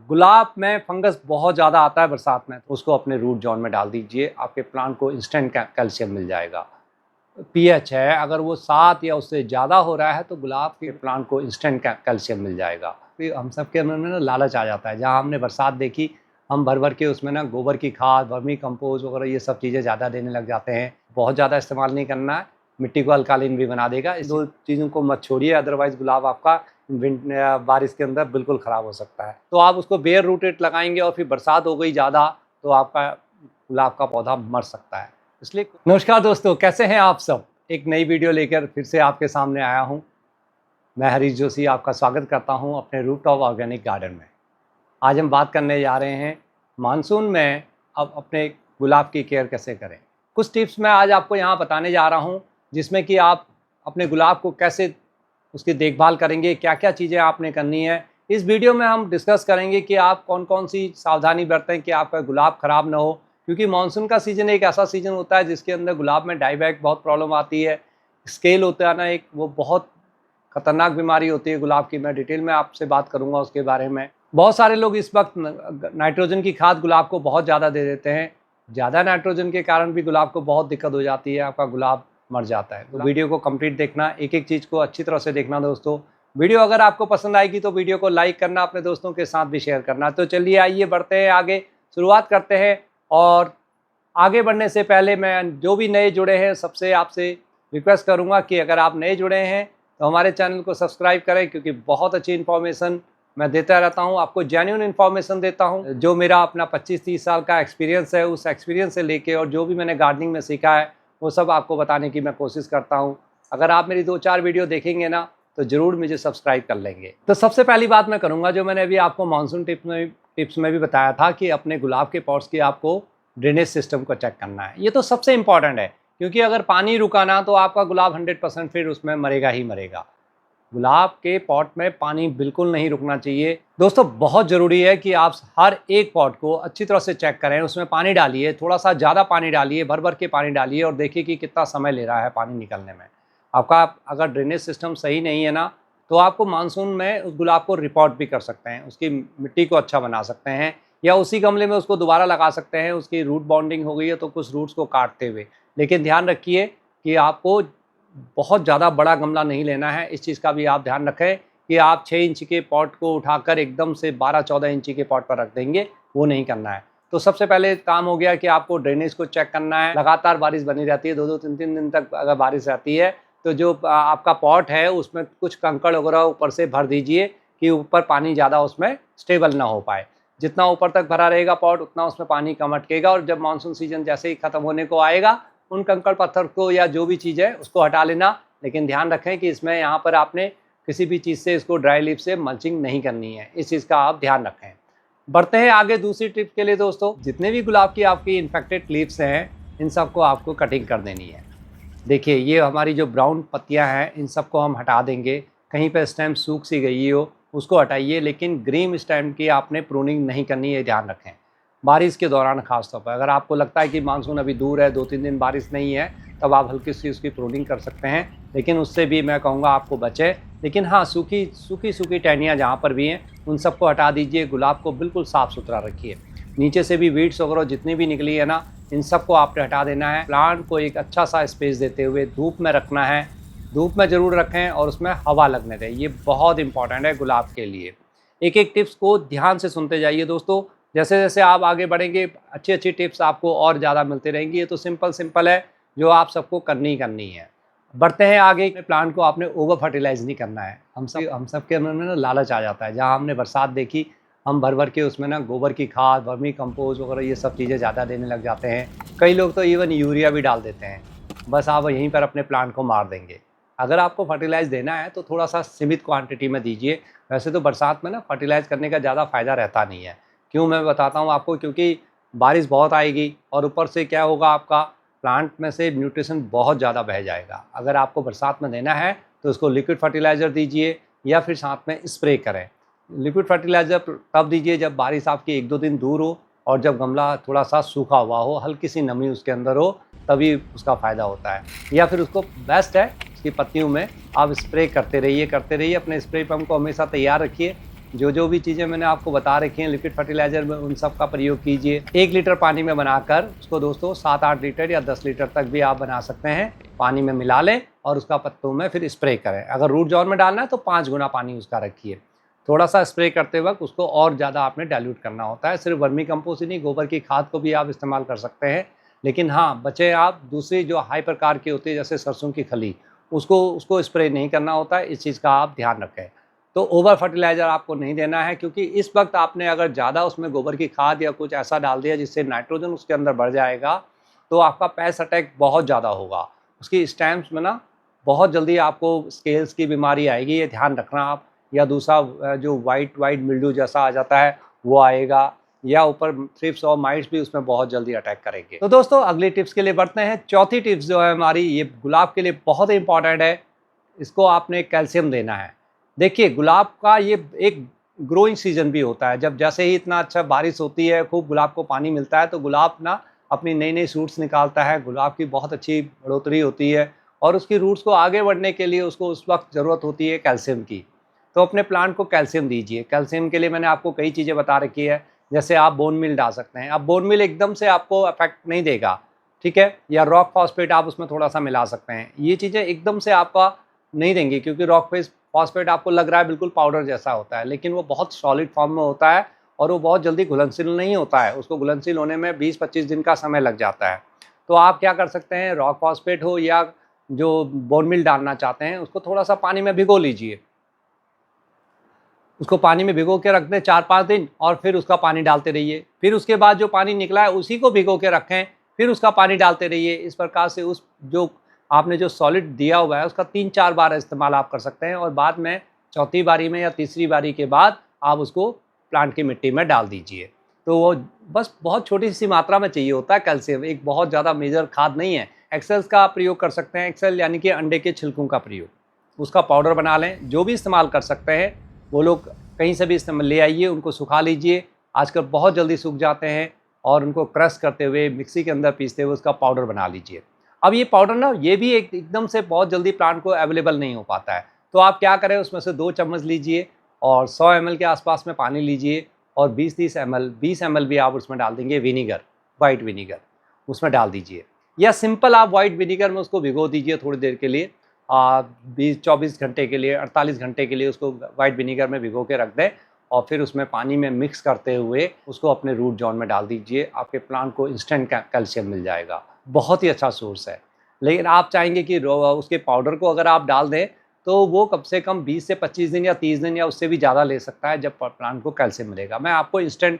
गुलाब में फंगस बहुत ज़्यादा आता है बरसात में, तो उसको अपने रूट जोन में डाल दीजिए। आपके प्लांट को इंस्टेंट कैल्शियम मिल जाएगा। पीएच है अगर वो 7 या उससे ज़्यादा हो रहा है तो गुलाब के प्लांट को इंस्टेंट कैल्शियम मिल जाएगा। फिर हम सब के मन में ना लालच आ जाता है, जहाँ हमने बरसात देखी हम भर भर के उसमें ना गोबर की खाद, वर्मी कंपोस्ट वगैरह ये सब चीज़ें ज़्यादा देने लग जाते हैं। बहुत ज़्यादा इस्तेमाल नहीं करना है, मिट्टी को अल्कालीन भी बना देगा। इस दो चीज़ों को मत छोड़िए, अदरवाइज़ गुलाब आपका बारिश के अंदर बिल्कुल ख़राब हो सकता है। तो आप उसको बेयर रूटेड लगाएंगे और फिर बरसात हो गई ज़्यादा तो आपका गुलाब का पौधा मर सकता है। इसलिए नमस्कार दोस्तों, कैसे हैं आप सब। एक नई वीडियो लेकर फिर से आपके सामने आया हूं। मैं हरीश जोशी आपका स्वागत करता हूं अपने रूफटॉप ऑर्गेनिक गार्डन में। आज हम बात करने जा रहे हैं मानसून में अब अपने गुलाब की केयर कैसे करें। कुछ टिप्स मैं आज आपको यहां बताने जा रहा हूं, जिसमें कि आप अपने गुलाब को कैसे उसकी देखभाल करेंगे, क्या क्या चीज़ें आपने करनी है। इस वीडियो में हम डिस्कस करेंगे कि आप कौन कौन सी सावधानी बरतें कि आपका गुलाब ख़राब ना हो, क्योंकि मानसून का सीज़न एक ऐसा सीज़न होता है जिसके अंदर गुलाब में डाईबैक बहुत प्रॉब्लम आती है। स्केल होता है ना एक, वो बहुत खतरनाक बीमारी होती है गुलाब की। मैं डिटेल में आपसे बात करूंगा उसके बारे में। बहुत सारे लोग इस वक्त नाइट्रोजन की खाद गुलाब को बहुत ज़्यादा दे देते हैं। ज़्यादा नाइट्रोजन के कारण भी गुलाब को बहुत दिक्कत हो जाती है, आपका गुलाब मर जाता है। तो वीडियो को कंप्लीट देखना, एक एक चीज़ को अच्छी तरह से देखना दोस्तों। वीडियो अगर आपको पसंद आएगी तो वीडियो को लाइक करना, अपने दोस्तों के साथ भी शेयर करना। तो चलिए आइए बढ़ते हैं आगे, शुरुआत करते हैं। और आगे बढ़ने से पहले मैं जो भी नए जुड़े हैं सबसे आपसे रिक्वेस्ट करूंगा कि अगर आप नए जुड़े हैं तो हमारे चैनल को सब्सक्राइब करें, क्योंकि बहुत अच्छी इन्फॉर्मेशन मैं देता रहता हूं, आपको जेन्युइन इन्फॉर्मेशन देता हूं। जो मेरा अपना 25-30 साल का एक्सपीरियंस है, उस एक्सपीरियंस से लेके और जो भी मैंने गार्डनिंग में सीखा है वो सब आपको बताने की मैं कोशिश करता हूँ। अगर आप मेरी 2-4 वीडियो देखेंगे ना तो ज़रूर मुझे सब्सक्राइब कर लेंगे। तो सबसे पहली बात मैं करूँगा, जो मैंने अभी आपको मानसून टिप्स में भी बताया था कि अपने गुलाब के पॉट्स की आपको ड्रेनेज सिस्टम को चेक करना है। ये तो सबसे इम्पॉर्टेंट है, क्योंकि अगर पानी रुका ना तो आपका गुलाब 100% फिर उसमें मरेगा ही मरेगा। गुलाब के पॉट में पानी बिल्कुल नहीं रुकना चाहिए दोस्तों। बहुत ज़रूरी है कि आप हर एक पॉट को अच्छी तरह से चेक करें, उसमें पानी डालिए, थोड़ा सा ज़्यादा पानी डालिए, भर भर के पानी डालिए और देखिए कि कितना समय ले रहा है पानी निकलने में। आपका अगर ड्रेनेज सिस्टम सही नहीं है ना तो आपको मानसून में उस गुलाब को रिपोर्ट भी कर सकते हैं, उसकी मिट्टी को अच्छा बना सकते हैं, या उसी गमले में उसको दोबारा लगा सकते हैं। उसकी रूट बॉन्डिंग हो गई है तो कुछ रूट्स को काटते हुए। लेकिन ध्यान रखिए कि आपको बहुत ज़्यादा बड़ा गमला नहीं लेना है। इस चीज़ का भी आप ध्यान रखें कि आप 6 इंच के पॉट को उठाकर एकदम से 12-14 इंची के पॉट पर रख देंगे, वो नहीं करना है। तो सबसे पहले काम हो गया कि आपको ड्रेनेज को चेक करना है। लगातार बारिश बनी रहती है, 2-2, 3-3 दिन तक अगर बारिश रहती है तो जो आपका पॉट है उसमें कुछ कंकड़ वगैरह ऊपर से भर दीजिए कि ऊपर पानी ज़्यादा उसमें स्टेबल ना हो पाए। जितना ऊपर तक भरा रहेगा पॉट उतना उसमें पानी कम अटकेगा, और जब मानसून सीजन जैसे ही ख़त्म होने को आएगा उन कंकड़ पत्थर को या जो भी चीज़ है उसको हटा लेना। लेकिन ध्यान रखें कि इसमें यहाँ पर आपने किसी भी चीज़ से इसको ड्राई लीफ से मल्चिंग नहीं करनी है, इस चीज़ का आप ध्यान रखें। बढ़ते हैं आगे दूसरी टिप के लिए दोस्तों। जितने भी गुलाब की आपकी इन्फेक्टेड लीव्स हैं इन सबको आपको कटिंग कर देनी है। देखिए ये हमारी जो ब्राउन पत्तियां हैं इन सबको हम हटा देंगे। कहीं पर स्टेम सूख सी गई हो उसको हटाइए, लेकिन ग्रीन स्टेम की आपने प्रूनिंग नहीं करनी है, ध्यान रखें। बारिश के दौरान खास तौर पर अगर आपको लगता है कि मानसून अभी दूर है, 2-3 दिन बारिश नहीं है, तब आप हल्की सी उसकी प्रूनिंग कर सकते हैं, लेकिन उससे भी मैं कहूँगा आपको बचें। लेकिन हाँ, सूखी टहनियाँ जहाँ पर भी हैं उन सबको हटा दीजिए। गुलाब को बिल्कुल साफ़ सुथरा रखिए। नीचे से भी वीड्स वगैरह जितनी भी निकली है ना इन सबको आपने हटा देना है। प्लांट को एक अच्छा सा स्पेस देते हुए धूप में रखना है, धूप में ज़रूर रखें और उसमें हवा लगने दें। ये बहुत इंपॉर्टेंट है गुलाब के लिए। एक एक टिप्स को ध्यान से सुनते जाइए दोस्तों। जैसे जैसे आप आगे बढ़ेंगे अच्छी अच्छी टिप्स आपको और ज़्यादा मिलती रहेंगी। ये तो सिंपल है जो आप सबको करनी है। बढ़ते हैं आगे। प्लांट को आपने ओवर फर्टिलाइज नहीं करना है। हम सब के मन में ना लालच आ जाता है, जहाँ हमने बरसात देखी हम भर भर के उसमें ना गोबर की खाद, वर्मी कंपोस्ट वगैरह ये सब चीज़ें ज़्यादा देने लग जाते हैं। कई लोग तो इवन यूरिया भी डाल देते हैं। बस आप यहीं पर अपने प्लांट को मार देंगे। अगर आपको फर्टिलाइज देना है तो थोड़ा सा सीमित क्वांटिटी में दीजिए। वैसे तो बरसात में ना फर्टिलाइज करने का ज़्यादा फ़ायदा रहता नहीं है। क्यों, मैं बताता हूँ आपको। क्योंकि बारिश बहुत आएगी और ऊपर से क्या होगा, आपका प्लांट में से न्यूट्रिशन बहुत ज़्यादा बह जाएगा। अगर आपको बरसात में देना है तो उसको लिक्विड फर्टिलाइज़र दीजिए या फिर साथ में स्प्रे करें। लिक्विड फर्टिलाइज़र तब दीजिए जब बारिश आपकी 1-2 दिन दूर हो और जब गमला थोड़ा सा सूखा हुआ हो, हल्की सी नमी उसके अंदर हो, तभी उसका फ़ायदा होता है। या फिर उसको बेस्ट है उसकी पत्तियों में आप स्प्रे करते रहिए। अपने स्प्रे पंप को हमेशा तैयार रखिए जो जो भी चीज़ें मैंने आपको बता रखी हैं लिक्विड फर्टिलाइज़र में, उन सब का प्रयोग कीजिए। 1 लीटर पानी में बनाकर उसको दोस्तों 7-8 लीटर या 10 लीटर तक भी आप बना सकते हैं। पानी में मिला लें और उसका पत्तों में फिर स्प्रे करें। अगर रूट जॉन में डालना है तो 5 गुना पानी उसका रखिए। थोड़ा सा स्प्रे करते वक्त उसको और ज़्यादा आपने डाइल्यूट करना होता है। सिर्फ वर्मी कंपोस्ट ही नहीं, गोबर की खाद को भी आप इस्तेमाल कर सकते हैं। लेकिन हाँ, बचे आप दूसरी जो हाई प्रकार की होती है जैसे सरसों की खली, उसको स्प्रे नहीं करना होता है। इस चीज़ का आप ध्यान रखें। तो ओवर फर्टिलाइज़र आपको नहीं देना है, क्योंकि इस वक्त आपने अगर ज़्यादा उसमें गोबर की खाद या कुछ ऐसा डाल दिया जिससे नाइट्रोजन उसके अंदर बढ़ जाएगा, तो आपका पेस्ट अटैक बहुत ज़्यादा होगा। उसकी स्टेम्स में ना बहुत जल्दी आपको स्केल्स की बीमारी आएगी, ये ध्यान रखना आप। या दूसरा जो वाइट मिल्ड्यू जैसा आ जाता है वो आएगा, या ऊपर थ्रिप्स और माइट्स भी उसमें बहुत जल्दी अटैक करेंगे। तो दोस्तों अगली टिप्स के लिए बढ़ते हैं। चौथी टिप्स जो है हमारी, ये गुलाब के लिए बहुत ही इंपॉर्टेंट है। इसको आपने कैल्शियम देना है। देखिए, गुलाब का ये एक ग्रोइंग सीजन भी होता है। जब जैसे ही इतना अच्छा बारिश होती है, खूब गुलाब को पानी मिलता है, तो गुलाब ना अपनी नई-नई शूट्स निकालता है। गुलाब की बहुत अच्छी बढ़ोतरी होती है और उसकी रूट्स को आगे बढ़ने के लिए उसको उस वक्त ज़रूरत होती है कैल्शियम की। तो अपने प्लांट को कैल्शियम दीजिए। कैल्शियम के लिए मैंने आपको कई चीज़ें बता रखी है। जैसे आप बोन मील डाल सकते हैं। अब बोन मील एकदम से आपको इफेक्ट नहीं देगा, ठीक है? या रॉक फॉस्फेट आप उसमें थोड़ा-सा मिला सकते हैं। ये चीज़ें एकदम से आपका नहीं देंगी, क्योंकि रॉक फॉस्फेट आपको लग रहा है बिल्कुल पाउडर जैसा होता है, लेकिन वो बहुत सॉलिड फॉर्म में होता है और वो बहुत जल्दी घुलनशील नहीं होता है। उसको घुलनशील होने में 20-25 दिन का समय लग जाता है। तो आप क्या कर सकते हैं, रॉक फॉस्फेट हो या जो बोन मील डालना चाहते हैं, उसको थोड़ा-सा पानी में भिगो लीजिए। उसको पानी में भिगो के रख दें 4-5 दिन और फिर उसका पानी डालते रहिए। फिर उसके बाद जो पानी निकला है उसी को भिगो के रखें, फिर उसका पानी डालते रहिए। इस प्रकार से उस जो आपने जो सॉलिड दिया हुआ है उसका 3-4 बार इस्तेमाल आप कर सकते हैं और बाद में चौथी बारी में या तीसरी बारी के बाद आप उसको प्लांट की मिट्टी में डाल दीजिए। तो वो बस बहुत छोटी-सी मात्रा में चाहिए होता है कैल्शियम, एक बहुत ज़्यादा मेजर खाद नहीं है। एक्सेल्स का आप प्रयोग कर सकते हैं, एक्सेल यानी कि अंडे के छिलकों का प्रयोग। उसका पाउडर बना लें, जो भी इस्तेमाल कर सकते हैं। वो लोग कहीं से भी इस्तेमाल ले आइए, उनको सुखा लीजिए। आजकल बहुत जल्दी सूख जाते हैं और उनको क्रश करते हुए मिक्सी के अंदर पीसते हुए उसका पाउडर बना लीजिए। अब ये पाउडर ना ये भी एकदम से बहुत जल्दी प्लांट को अवेलेबल नहीं हो पाता है। तो आप क्या करें, उसमें से 2 चम्मच लीजिए और 100 ml के आसपास में पानी लीजिए और 20 ml भी आप उसमें डाल देंगे विनीगर, वाइट विनीगर उसमें डाल दीजिए। या सिंपल आप वाइट विनीगर में उसको भिगो दीजिए थोड़ी देर के लिए, 20-24 घंटे के लिए, 48 घंटे के लिए उसको वाइट विनीगर में भिगो के रख दें और फिर उसमें पानी में मिक्स करते हुए उसको अपने रूट जॉन में डाल दीजिए। आपके प्लांट को इंस्टेंट कैल्शियम मिल जाएगा। बहुत ही अच्छा सोर्स है। लेकिन आप चाहेंगे कि उसके पाउडर को अगर आप डाल दें तो वो कम से कम 20 से 25 दिन या 30 दिन या उससे भी ज़्यादा ले सकता है जब प्लांट को कैल्शियम मिलेगा। मैं आपको इंस्टेंट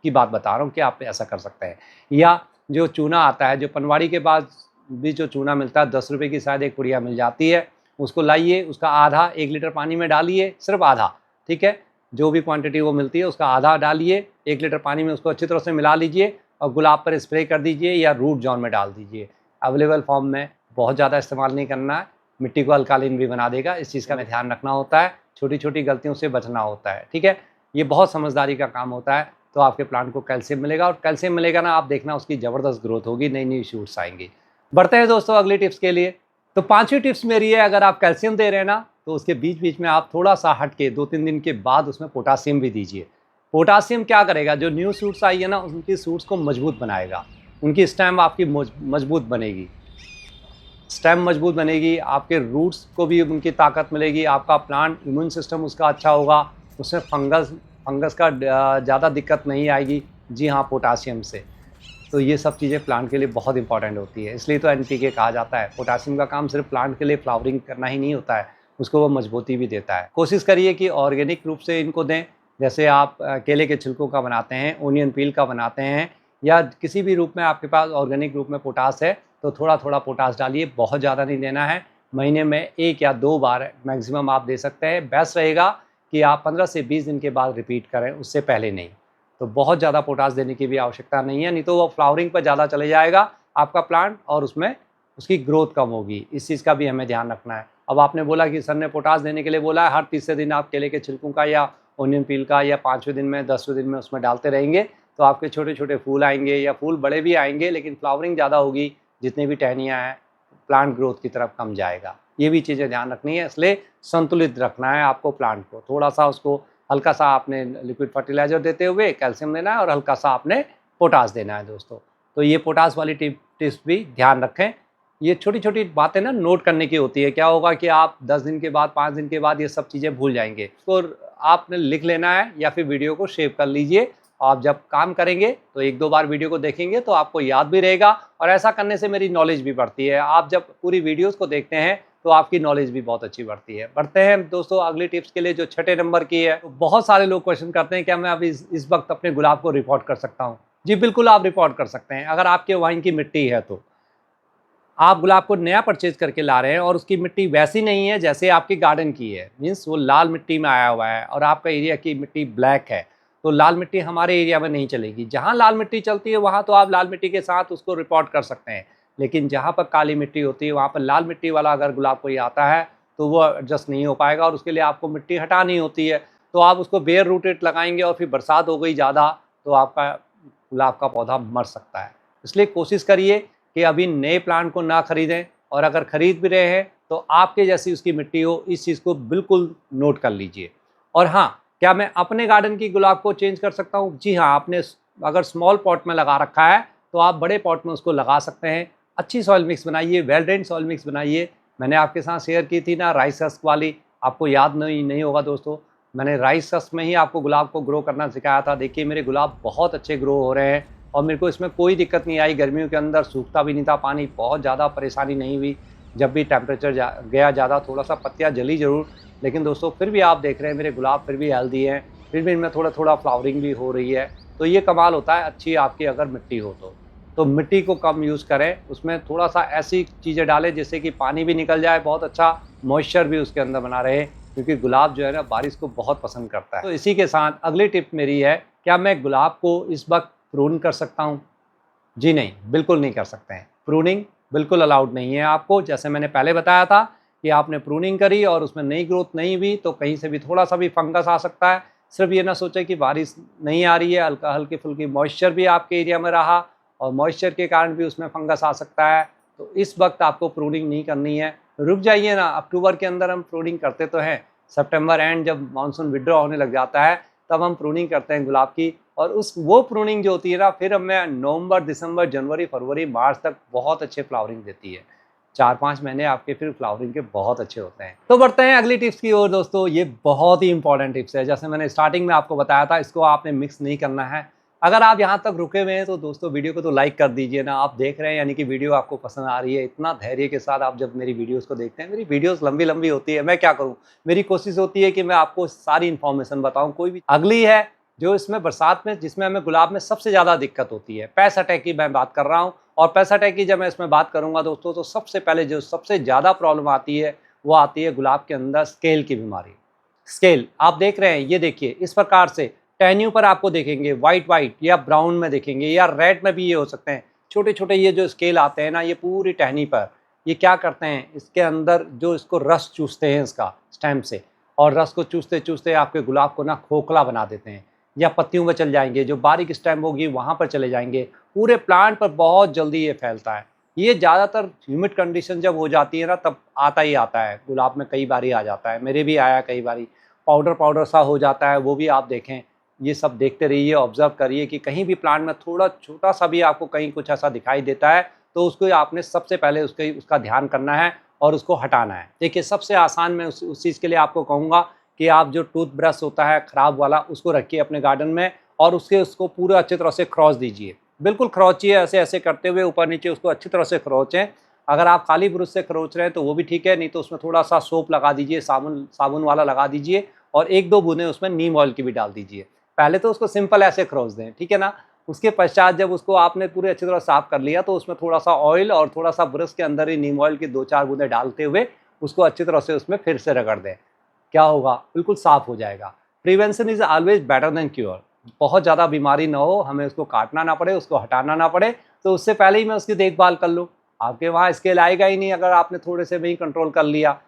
की बात बता रहा हूँ कि आप ऐसा कर सकते हैं। या जो चूना आता है, जो पनवाड़ी के बाद भी जो चूना मिलता है, 10 रुपये की शायद एक पुड़िया मिल जाती है। उसको लाइए, उसका आधा 1 लीटर पानी में डालिए, सिर्फ आधा, ठीक है? जो भी क्वांटिटी वो मिलती है उसका आधा डालिए 1 लीटर पानी में, उसको अच्छी तरह से मिला लीजिए और गुलाब पर स्प्रे कर दीजिए या रूट जॉन में डाल दीजिए। अवेलेबल फॉर्म में, बहुत ज़्यादा इस्तेमाल नहीं करना है, मिट्टी को अल्कालीन भी बना देगा। इस चीज़ का हमें ध्यान रखना होता है, छोटी-छोटी गलतियों से बचना होता है, ठीक है? ये बहुत समझदारी का काम होता है। तो आपके प्लांट को कैल्शियम मिलेगा और कैल्शियम मिलेगा ना, आप देखना उसकी ज़बरदस्त ग्रोथ होगी, नई-नई शूट्स आएँगी। बढ़ते हैं दोस्तों अगली टिप्स के लिए। तो 5वीं टिप्स मेरी है, अगर आप कैल्शियम दे रहे हैं ना, तो उसके बीच-बीच में आप थोड़ा-सा हट के 2-3 दिन के बाद उसमें पोटासियम भी दीजिए। पोटासियम क्या करेगा, जो न्यू शूट्स आई है ना, उनकी शूट्स को मजबूत बनाएगा। उनकी स्टेम आपकी मजबूत बनेगी। स्टेम मजबूत बनेगी, आपके रूट्स को भी उनकी ताकत मिलेगी, आपका प्लांट इम्यून सिस्टम उसका अच्छा होगा, उसमें फंगस का ज़्यादा दिक्कत नहीं आएगी। जी हाँ, पोटासियम से। तो ये सब चीज़ें प्लांट के लिए बहुत इंपॉर्टेंट होती है, इसलिए तो एनपीके कहा जाता है। पोटासियम का काम सिर्फ प्लांट के लिए फ्लावरिंग करना ही नहीं होता है, उसको वो मजबूती भी देता है। कोशिश करिए कि ऑर्गेनिक रूप से इनको दें, जैसे आप केले के छिलकों का बनाते हैं, ओनियन पील का बनाते हैं, या किसी भी रूप में आपके पास ऑर्गेनिक रूप में पोटास है तो थोड़ा-थोड़ा पोटास डालिए, बहुत ज़्यादा नहीं देना है। महीने में 1 या 2 बार मैक्सिमम आप दे सकते हैं। बेस्ट रहेगा कि आप 15 से 20 दिन के बाद रिपीट करें, उससे पहले नहीं। तो बहुत ज़्यादा पोटास देने की भी आवश्यकता नहीं है, नहीं तो वो फ्लावरिंग पर ज़्यादा चले जाएगा आपका प्लांट और उसमें उसकी ग्रोथ कम होगी। इस चीज़ का भी हमें ध्यान रखना है। अब आपने बोला कि सर ने पोटास देने के लिए बोला है, हर तीसरे दिन आप केले के छिलकों का या ओनियन पील का या 5वें दिन में 10वें दिन में उसमें डालते रहेंगे, तो आपके छोटे-छोटे फूल आएँगे या फूल बड़े भी आएँगे, लेकिन फ्लावरिंग ज़्यादा होगी, जितनी भी टहनियाँ हैं, प्लांट ग्रोथ की तरफ कम जाएगा। ये भी चीज़ें ध्यान रखनी है, इसलिए संतुलित रखना है आपको प्लांट को। थोड़ा-सा उसको हल्का सा आपने लिक्विड फर्टिलाइज़र देते हुए कैल्शियम देना है और हल्का सा आपने पोटास देना है दोस्तों। तो ये पोटास वाली टिप्स भी ध्यान रखें। ये छोटी-छोटी बातें ना नोट करने की होती है। क्या होगा कि आप 10 दिन के बाद, 5 दिन के बाद ये सब चीज़ें भूल जाएँगे। तो आपने लिख लेना है या फिर वीडियो को सेव कर लीजिए। आप जब काम करेंगे तो 1-2 बार वीडियो को देखेंगे तो आपको याद भी रहेगा और ऐसा करने से मेरी नॉलेज भी बढ़ती है। आप जब पूरी वीडियोज़ को देखते हैं तो आपकी नॉलेज भी बहुत अच्छी बढ़ती है। बढ़ते हैं दोस्तों अगली टिप्स के लिए जो छठे नंबर की है। तो बहुत सारे लोग क्वेश्चन करते हैं क्या मैं अभी इस वक़्त अपने गुलाब को रिपोर्ट कर सकता हूँ? जी बिल्कुल आप रिपोर्ट कर सकते हैं, अगर आपके वाइन की मिट्टी है तो। आप गुलाब को नया परचेज़ करके ला रहे हैं और उसकी मिट्टी वैसी नहीं है जैसे आपके गार्डन की है, मीन्स वो लाल मिट्टी में आया हुआ है और आपका एरिया की मिट्टी ब्लैक है, तो लाल मिट्टी हमारे एरिया में नहीं चलेगी। जहाँ लाल मिट्टी चलती है वहाँ तो आप लाल मिट्टी के साथ उसको रिपोर्ट कर सकते हैं, लेकिन जहाँ पर काली मिट्टी होती है वहाँ पर लाल मिट्टी वाला अगर गुलाब कोई आता है तो वो एडजस्ट नहीं हो पाएगा और उसके लिए आपको मिट्टी हटानी होती है। तो आप उसको बेयर रूटेड लगाएंगे और फिर बरसात हो गई ज़्यादा तो आपका गुलाब का पौधा मर सकता है। इसलिए कोशिश करिए कि अभी नए प्लांट को ना खरीदें और अगर खरीद भी रहे हैं तो आपके जैसी उसकी मिट्टी हो, इस चीज़ को बिल्कुल नोट कर लीजिए। और हाँ, क्या मैं अपने गार्डन की गुलाब को चेंज कर सकता हूँ? जी हाँ, आपने अगर स्मॉल पॉट में लगा रखा है तो आप बड़े पॉट में उसको लगा सकते हैं। अच्छी सॉइल मिक्स बनाइए, वेल ड्रेन्ड सॉइल मिक्स बनाइए। मैंने आपके साथ शेयर की थी ना राइस हस्क वाली, आपको याद नहीं होगा दोस्तों। मैंने राइस हस्क में ही आपको गुलाब को ग्रो करना सिखाया था। देखिए मेरे गुलाब बहुत अच्छे ग्रो हो रहे हैं और मेरे को इसमें कोई दिक्कत नहीं आई। गर्मियों के अंदर सूखता भी नहीं था पानी, बहुत ज़्यादा परेशानी नहीं हुई। जब भी टेम्परेचर गया ज़्यादा, थोड़ा-सा पत्तियाँ जली ज़रूर, लेकिन दोस्तों फिर भी आप देख रहे हैं मेरे गुलाब फिर भी हेल्दी हैं, फिर भी इनमें थोड़ा-थोड़ा फ्लावरिंग भी हो रही है। तो ये कमाल होता है अच्छी आपकी अगर मिट्टी हो तो। तो मिट्टी को कम यूज़ करें, उसमें थोड़ा-सा ऐसी चीज़ें डालें जिससे कि पानी भी निकल जाए बहुत अच्छा, मॉइस्चर भी उसके अंदर बना रहे, क्योंकि गुलाब जो है ना बारिश को बहुत पसंद करता है। तो इसी के साथ अगली टिप मेरी है, क्या मैं गुलाब को इस वक़्त प्रून कर सकता हूँ? जी नहीं, बिल्कुल नहीं कर सकते हैं। प्रूनिंग बिल्कुल अलाउड नहीं है आपको। जैसे मैंने पहले बताया था कि आपने प्रूनिंग करी और उसमें नई ग्रोथ नहीं हुई तो कहीं से भी थोड़ा-सा भी फंगस आ सकता है। सिर्फ़ ये ना सोचें कि बारिश नहीं आ रही है, हल्का हल्की-फुल्की मॉइस्चर भी आपके एरिया में रहा और मॉइस्चर के कारण भी उसमें फंगस आ सकता है। तो इस वक़्त आपको प्रूनिंग नहीं करनी है। रुक जाइए ना, अक्टूबर के अंदर हम प्रूनिंग करते तो हैं। सितंबर एंड जब मानसून विथड्रॉ होने लग जाता है तब हम प्रूनिंग करते हैं गुलाब की और वो प्रूनिंग जो होती है ना फिर हमें नवंबर, दिसंबर, जनवरी, फरवरी, मार्च तक बहुत अच्छे फ्लावरिंग देती है। 4-5 महीने आपके फिर फ्लावरिंग के बहुत अच्छे होते हैं। तो बढ़ते हैं अगली टिप्स की ओर दोस्तों, ये बहुत ही इंपॉर्टेंट टिप्स है। जैसे मैंने स्टार्टिंग में आपको बताया था, इसको आपने मिक्स नहीं करना है। अगर आप यहाँ तक रुके हुए हैं तो दोस्तों वीडियो को तो लाइक कर दीजिए ना। आप देख रहे हैं यानी कि वीडियो आपको पसंद आ रही है। इतना धैर्य के साथ आप जब मेरी वीडियोज़ को देखते हैं, मेरी वीडियोज़ लंबी-लंबी होती है, मैं क्या करूँ? मेरी कोशिश होती है कि मैं आपको सारी इन्फॉर्मेशन बताऊँ। कोई भी अगली है जो इसमें बरसात में जिसमें हमें गुलाब में सबसे ज़्यादा दिक्कत होती है, पेस्ट अटैक की मैं बात कर रहा हूँ। और पेस्ट अटैक की जब मैं इसमें बात करूँगा दोस्तों तो सबसे पहले जो सबसे ज़्यादा प्रॉब्लम आती है वो आती है गुलाब के अंदर स्केल की बीमारी। स्केल आप देख रहे हैं, ये देखिए इस प्रकार से टहनियों पर आपको देखेंगे वाइट या ब्राउन में देखेंगे या रेड में भी ये हो सकते हैं। छोटे-छोटे ये जो स्केल आते हैं ना ये पूरी टहनी पर, ये क्या करते हैं इसके अंदर जो इसको रस चूसते हैं इसका स्टेम से और रस को चूसते-चूसते आपके गुलाब को ना खोखला बना देते हैं या पत्तियों में चल जाएँगे, जो बारीक स्टेम होगी वहाँ पर चले जाएँगे। पूरे प्लांट पर बहुत जल्दी ये फैलता है। ये ज़्यादातर ह्यूमिड कंडीशन जब हो जाती है ना तब आता ही आता है, गुलाब में कई बारी आ जाता है, मेरे भी आया कई बारी। पाउडर सा हो जाता है वो भी आप देखें। ये सब देखते रहिए, ऑब्ज़र्व करिए कि कहीं भी प्लांट में थोड़ा छोटा-सा भी आपको कहीं कुछ ऐसा दिखाई देता है तो उसको आपने सबसे पहले उसका ध्यान करना है और उसको हटाना है। देखिए सबसे आसान मैं उस चीज़ के लिए आपको कहूँगा कि आप जो टूथब्रश होता है ख़राब वाला उसको रखिए अपने गार्डन में और उसको पूरा अच्छी तरह से क्रॉच दीजिए। बिल्कुल खरोंचिए, ऐसे-ऐसे करते हुए ऊपर-नीचे उसको अच्छी तरह से खरोंचें। अगर आप खाली ब्रश से खरोंच रहे हैं तो वो भी ठीक है, नहीं तो उसमें थोड़ा-सा सोप लगा दीजिए, साबुन वाला लगा दीजिए और 1-2 बूँदें उसमें नीम ऑयल की भी डाल दीजिए। पहले तो उसको सिंपल ऐसे खरोंच दें, ठीक है ना? उसके पश्चात जब उसको आपने पूरे अच्छी तरह साफ़ कर लिया तो उसमें थोड़ा-सा ऑयल और थोड़ा-सा ब्रश के अंदर ही नीम ऑयल की 2-4 बूँदें डालते हुए उसको अच्छी तरह से उसमें फिर से रगड़ दें। क्या होगा? बिल्कुल साफ़ हो जाएगा। Prevention is always better than cure. बहुत ज़्यादा बीमारी ना हो, हमें उसको काटना ना पड़े, उसको हटाना ना पड़े, तो उससे पहले ही मैं उसकी देखभाल कर लूँ। आपके वहाँ स्केल आएगा ही नहीं अगर आपने थोड़े से में ही कंट्रोल कर लिया।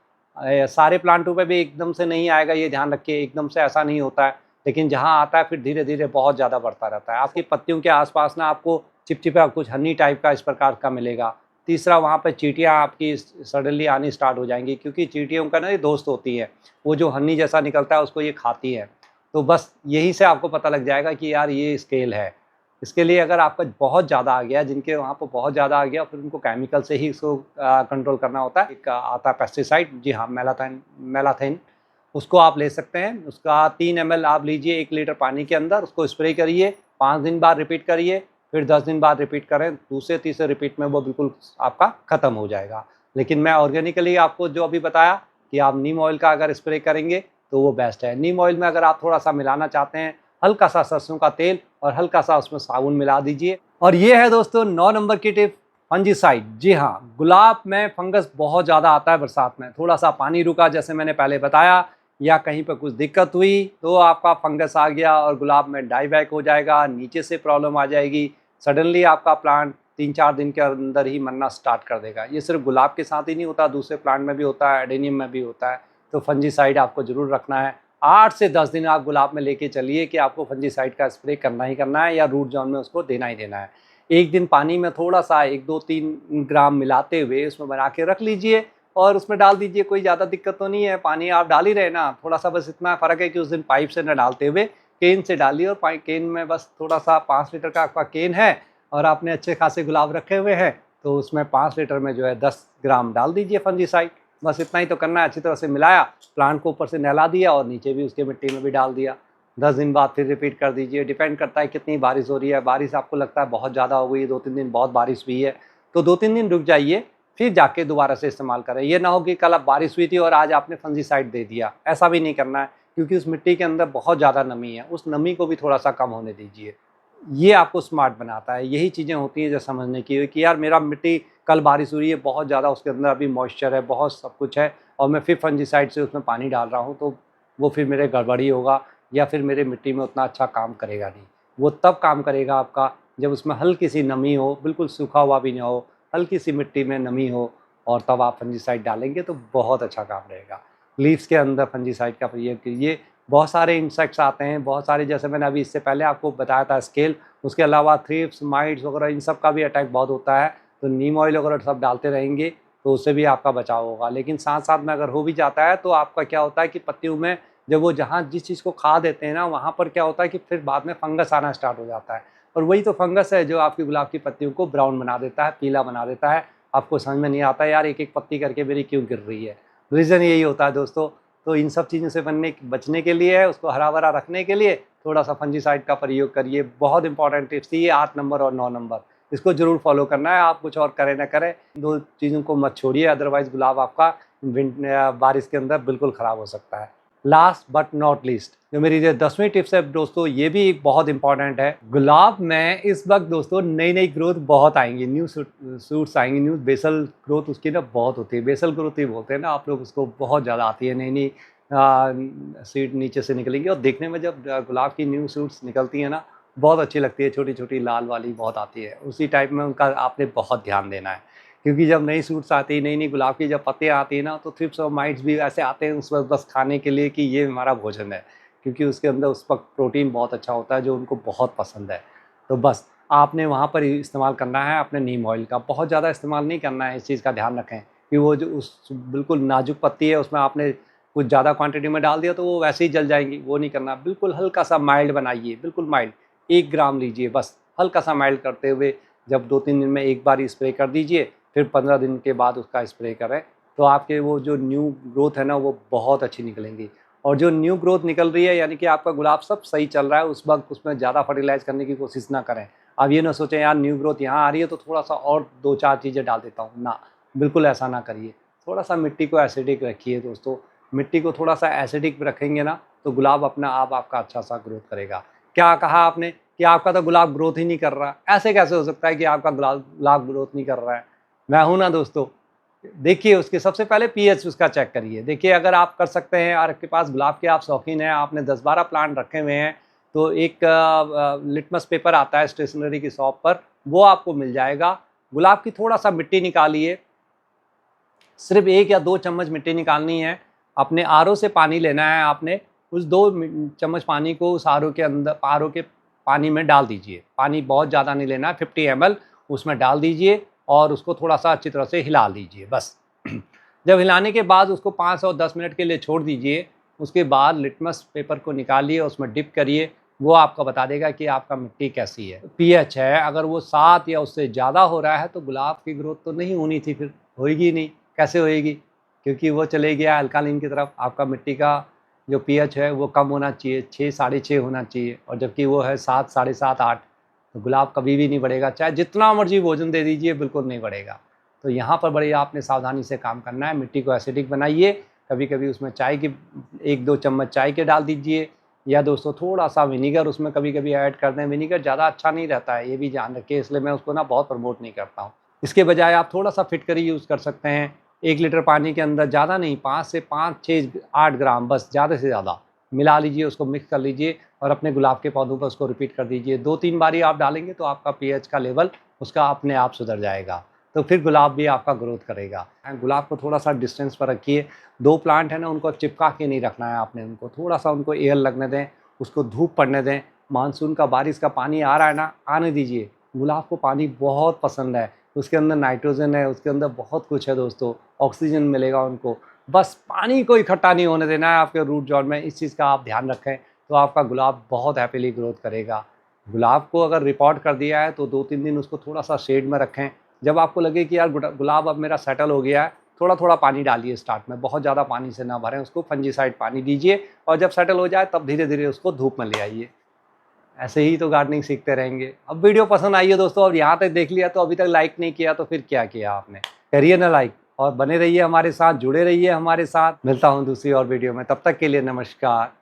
सारे प्लांटों पे भी एकदम से नहीं आएगा, ये ध्यान रखिए, एकदम से ऐसा नहीं होता है। लेकिन जहाँ आता है फिर धीरे-धीरे बहुत ज़्यादा बढ़ता रहता है। आपकी पत्तियों के आस-पास ना आपको चिपचिपा कुछ हनी टाइप का इस प्रकार का मिलेगा। तीसरा वहाँ पे चींटियाँ आपकी सडनली आनी स्टार्ट हो जाएँगी क्योंकि चींटियों का ना ये दोस्त होती हैं। वो जो हनी जैसा निकलता है उसको ये खाती हैं तो बस यही से आपको पता लग जाएगा कि यार ये स्केल है। इसके लिए अगर आपका बहुत ज़्यादा आ गया, जिनके वहाँ पर बहुत ज़्यादा आ गया, फिर उनको केमिकल से ही इसको कंट्रोल करना होता है। एक आता है पेस्टिसाइड, जी हाँ, मेलाथेन, उसको आप ले सकते हैं। उसका 3 ml आप लीजिए 1 लीटर पानी के अंदर, उसको स्प्रे करिए, 5 दिन बाद रिपीट करिए, फिर 10 दिन बाद रिपीट करें। दूसरे तीसरे रिपीट में वो बिल्कुल आपका ख़त्म हो जाएगा। लेकिन मैं ऑर्गेनिकली आपको जो अभी बताया कि आप नीम ऑयल का अगर स्प्रे करेंगे तो वो बेस्ट है। नीम ऑयल में अगर आप थोड़ा सा मिलाना चाहते हैं, हल्का सा सरसों का तेल और हल्का सा उसमें साबुन मिला दीजिए। और ये है दोस्तों 9 नंबर की टिप, फंजीसाइड। जी हाँ, गुलाब में फंगस बहुत ज़्यादा आता है बरसात में। थोड़ा सा पानी रुका, जैसे मैंने पहले बताया, या कहीं पर कुछ दिक्कत हुई तो आपका फंगस आ गया और गुलाब में डाई बैक हो जाएगा, नीचे से प्रॉब्लम आ जाएगी। सडनली आपका प्लांट 3-4 दिन के अंदर ही मरना स्टार्ट कर देगा। ये सिर्फ गुलाब के साथ ही नहीं होता, दूसरे प्लांट में भी होता है, एडेनियम में भी होता है। तो फंजीसाइड आपको ज़रूर रखना है। 8 से 10 दिन आप गुलाब में लेके चलिए कि आपको फंजीसाइड का स्प्रे करना ही करना है, या रूट जोन में उसको देना ही देना है। एक दिन पानी में थोड़ा सा 1-2-3 ग्राम मिलाते हुए उसमें बना के रख लीजिए और उसमें डाल दीजिए। कोई ज़्यादा दिक्कत तो नहीं है, पानी आप डाल ही रहे ना, थोड़ा सा बस इतना फ़र्क है कि उस दिन पाइप से न डालते हुए केन से डालिए। और केन में बस थोड़ा सा 5 लीटर का आपका केन है और आपने अच्छे खासे गुलाब रखे हुए हैं, तो उसमें 5 लीटर में जो है 10 ग्राम डाल दीजिए फंजीसाइड। बस इतना ही तो करना है। अच्छी तरह से मिलाया, प्लांट को ऊपर से नहला दिया और नीचे भी उसके मिट्टी में भी डाल दिया। 10 दिन बाद फिर रिपीट कर दीजिए। डिपेंड करता है कितनी बारिश हो रही है। बारिश आपको लगता है बहुत ज़्यादा हो गई, 2-3 दिन बहुत बारिश हुई है, तो 2-3 दिन रुक जाइए, फिर जाके दोबारा से इस्तेमाल करें। ये ना हो कि कल अब बारिश हुई थी और आज आपने फंजीसाइड दे दिया, ऐसा भी नहीं करना है, क्योंकि उस मिट्टी के अंदर बहुत ज़्यादा नमी है, उस नमी को भी थोड़ा सा कम होने दीजिए। ये आपको स्मार्ट बनाता है। यही चीज़ें होती हैं जो समझने की कि यार मेरा मिट्टी कल बारिश हुई है बहुत ज़्यादा, उसके अंदर अभी मॉइस्चर है, बहुत सब कुछ है, और मैं फिर फंजीसाइड से उसमें पानी डाल रहा हूँ, तो वो फिर मेरे गड़बड़ी होगा या फिर मेरे मिट्टी में उतना अच्छा काम करेगा नहीं। वो तब काम करेगा आपका जब उसमें हल्की सी नमी हो, बिल्कुल सूखा हुआ भी ना हो, हल्की सी मिट्टी में नमी हो, और तब आप फंजीसाइड डालेंगे तो बहुत अच्छा काम रहेगा। लीव्स के अंदर फंजीसाइड का प्रयोग कीजिए। बहुत सारे इंसेक्ट्स आते हैं, बहुत सारे, जैसे मैंने अभी इससे पहले आपको बताया था स्केल, उसके अलावा थ्रिप्स, माइट्स वगैरह, इन सब का भी अटैक बहुत होता है। तो नीम ऑयल वगैरह सब डालते रहेंगे तो उससे भी आपका बचाव होगा। लेकिन साथ साथ में अगर हो भी जाता है तो आपका क्या होता है कि पत्तियों में जब वो जहाँ जिस चीज़ को खा देते हैं ना, वहाँ पर क्या होता है कि फिर बाद में फंगस आना स्टार्ट हो जाता है। और वही तो फंगस है जो आपकी गुलाब की पत्तियों को ब्राउन बना देता है, पीला बना देता है। आपको समझ में नहीं आता यार एक एक पत्ती करके मेरी क्यों गिर रही है। रीज़न यही होता है दोस्तों। तो इन सब चीज़ों से बचने के लिए है, उसको हरा भरा रखने के लिए थोड़ा सा फंजीसाइड का प्रयोग करिए। बहुत इंपॉर्टेंट टिप्स थी ये 8 नंबर और 9 नंबर, इसको ज़रूर फॉलो करना है। आप कुछ और करें ना करें, दो चीज़ों को मत छोड़िए, अदरवाइज़ गुलाब आपका बारिश के अंदर बिल्कुल ख़राब हो सकता है। लास्ट बट नॉट लीस्ट, जो मेरी जो 10वीं टिप्स है दोस्तों, ये भी एक बहुत इंपॉर्टेंट है। गुलाब में इस वक्त दोस्तों नई नई ग्रोथ बहुत आएंगी, न्यू सूट्स आएंगी, न्यू बेसल ग्रोथ उसकी ना बहुत होती है। बेसल ग्रोथ ही बोलते हैं ना आप लोग उसको, बहुत ज़्यादा आती है। नई नई सीड नीचे से निकलेंगी और देखने में जब गुलाब की न्यू सूट्स निकलती हैं ना, बहुत अच्छी लगती है। छोटी छोटी लाल वाली बहुत आती है, उसी टाइप में उनका आपने बहुत ध्यान देना है। क्योंकि जब नई सूट्स आती है, नई नई गुलाब की जब पत्तियाँ आती हैं ना, तो थ्रिप्स और माइट्स भी ऐसे आते हैं उस वक्त बस खाने के लिए कि ये हमारा भोजन है, क्योंकि उसके अंदर उस वक्त प्रोटीन बहुत अच्छा होता है जो उनको बहुत पसंद है। तो बस आपने वहाँ पर इस्तेमाल करना है अपने नीम ऑयल का, बहुत ज़्यादा इस्तेमाल नहीं करना है। इस चीज़ का ध्यान रखें कि वो जो उस बिल्कुल नाजुक पत्ती है उसमें आपने कुछ ज़्यादा क्वांटिटी में डाल दिया तो वो वैसे ही जल जाएंगी, वो नहीं करना। बिल्कुल हल्का सा माइल्ड बनाइए, बिल्कुल माइल्ड, 1 ग्राम लीजिए बस, हल्का सा माइल्ड करते हुए जब 2-3 दिन में एक बार ही स्प्रे कर दीजिए, फिर 15 दिन के बाद उसका स्प्रे करें, तो आपके वो जो न्यू ग्रोथ है ना वो बहुत अच्छी निकलेंगी। और जो न्यू ग्रोथ निकल रही है यानी कि आपका गुलाब सब सही चल रहा है, उस वक्त उसमें ज़्यादा फर्टिलाइज़ करने की कोशिश ना करें। आप ये ना सोचें यार न्यू ग्रोथ यहाँ आ रही है तो थोड़ा सा और 2-4 चीज़ें डाल देता हूँ, ना, बिल्कुल ऐसा ना करिए। थोड़ा सा मिट्टी को एसिडिक रखिए दोस्तों। मिट्टी को थोड़ा सा एसिडिक रखेंगे ना तो गुलाब अपना आप आपका अच्छा सा ग्रोथ करेगा। क्या कहा आपने कि आपका तो गुलाब ग्रोथ ही नहीं कर रहा, ऐसे कैसे हो सकता है कि आपका गुलाब ग्रोथ नहीं कर रहा है? मैं हूं ना दोस्तों। देखिए उसके सबसे पहले पीएच उसका चेक करिए। देखिए अगर आप कर सकते हैं और आपके पास गुलाब के आप शौकीन हैं, आपने 10-12 प्लांट रखे हुए हैं, तो एक लिटमस पेपर आता है स्टेशनरी की शॉप पर, वो आपको मिल जाएगा। गुलाब की थोड़ा सा मिट्टी निकालिए, सिर्फ 1 या 2 चम्मच मिट्टी निकालनी है। अपने आरओ से पानी लेना है, आपने उस 2 चम्मच पानी को उस आरओ के अंदर, आरओ के पानी में डाल दीजिए। पानी बहुत ज़्यादा नहीं लेना है, 50 ml उसमें डाल दीजिए और उसको थोड़ा सा अच्छी तरह से हिला लीजिए बस। जब हिलाने के बाद उसको 5 और 10 मिनट के लिए छोड़ दीजिए। उसके बाद लिटमस पेपर को निकालिए, उसमें डिप करिए, वो आपका बता देगा कि आपका मिट्टी कैसी है। पीएच है, अगर वो 7 या उससे ज़्यादा हो रहा है तो गुलाब की ग्रोथ तो नहीं होनी थी, फिर होएगी नहीं। कैसे होएगी? क्योंकि वो चले गया अल्कालाइन की तरफ। आपका मिट्टी का जो पीएच है वो कम होना चाहिए, 6 साढ़े 6 होना चाहिए, और जबकि वो है 7 साढ़े 7 8, तो गुलाब कभी भी नहीं बढ़ेगा, चाहे जितना मर्जी भोजन दे दीजिए, बिल्कुल नहीं बढ़ेगा। तो यहाँ पर बड़ी आपने सावधानी से काम करना है। मिट्टी को एसिडिक बनाइए, कभी कभी उसमें चाय की 1-2 चम्मच चाय के डाल दीजिए, या दोस्तों थोड़ा सा विनीगर उसमें कभी कभी ऐड कर दें। विनीगर ज़्यादा अच्छा नहीं रहता है, ये भी ध्यान रखिए, इसलिए मैं उसको ना बहुत प्रमोट नहीं करता हूँ। इसके बजाय आप थोड़ा सा फिटकरी यूज़ कर सकते हैं। 1 लीटर पानी के अंदर ज़्यादा नहीं, 5 से 5, 6, 8 ग्राम बस, ज़्यादा से ज़्यादा मिला लीजिए, उसको मिक्स कर लीजिए और अपने गुलाब के पौधों पर उसको रिपीट कर दीजिए। 2-3 बारी आप डालेंगे तो आपका पीएच का लेवल उसका अपने आप सुधर जाएगा, तो फिर गुलाब भी आपका ग्रोथ करेगा। गुलाब को थोड़ा सा डिस्टेंस पर रखिए। 2 प्लांट है ना, उनको चिपका के नहीं रखना है आपने, उनको थोड़ा सा उनको एयर लगने दें, उसको धूप पड़ने दें। मानसून का बारिश का पानी आ रहा है ना, आने दीजिए। गुलाब को पानी बहुत पसंद है, उसके अंदर नाइट्रोजन है, उसके अंदर बहुत कुछ है दोस्तों, ऑक्सीजन मिलेगा उनको। बस पानी को इकट्ठा नहीं होने देना है आपके रूट जॉन में, इस चीज़ का आप ध्यान रखें, तो आपका गुलाब बहुत हैप्पीली ग्रोथ करेगा। गुलाब को अगर रिपोर्ट कर दिया है तो 2-3 दिन उसको थोड़ा सा शेड में रखें। जब आपको लगे कि यार गुलाब अब मेरा सेटल हो गया है, थोड़ा थोड़ा पानी डालिए स्टार्ट में, बहुत ज़्यादा पानी से ना भरें उसको, फंजीसाइड पानी दीजिए, और जब सेटल हो जाए तब धीरे धीरे उसको धूप में ले आइए। ऐसे ही तो गार्डनिंग सीखते रहेंगे। अब वीडियो पसंद आई है दोस्तों, अब यहाँ तक देख लिया तो अभी तक लाइक नहीं किया, तो फिर क्या किया आपने? करिए ना लाइक, और बने रहिए हमारे साथ, जुड़े रहिए हमारे साथ। मिलता हूँ दूसरी और वीडियो में, तब तक के लिए नमस्कार।